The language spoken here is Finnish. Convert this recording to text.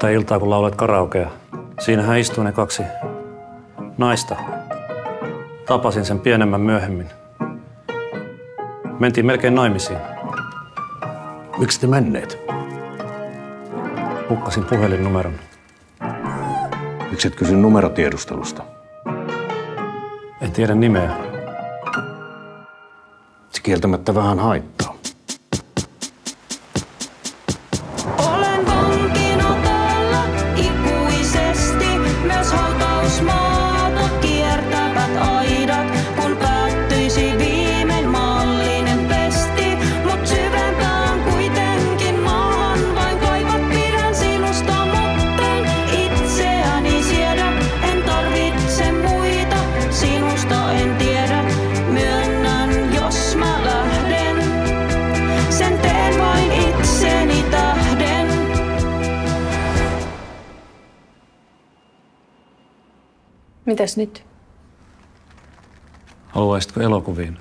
sitä iltaa, kun laulet karaokea. Siinähän istuu ne kaksi naista. Tapasin sen pienemmän myöhemmin. Mentiin melkein naimisiin. Miksi te menneet? Hukkasin puhelinnumeron. Miksi et kysy numerotiedustelusta? En tiedä nimeä. Se kieltämättä vähän haittaa. Olen vankina täällä ikuisesti, myös hautausmaata kiertävät aidat, kun päättyisi viimein maallinen pesti. Mut syvempään kuitenkin maahan vain kaivat, pidän sinusta, mutten itseäni siedä. En tarvitse muita, sinusta en tiedä, myönnän jos mä lähden. Sen teen vain itseni tähden. Mitäs nyt? Haluaisitko elokuviin?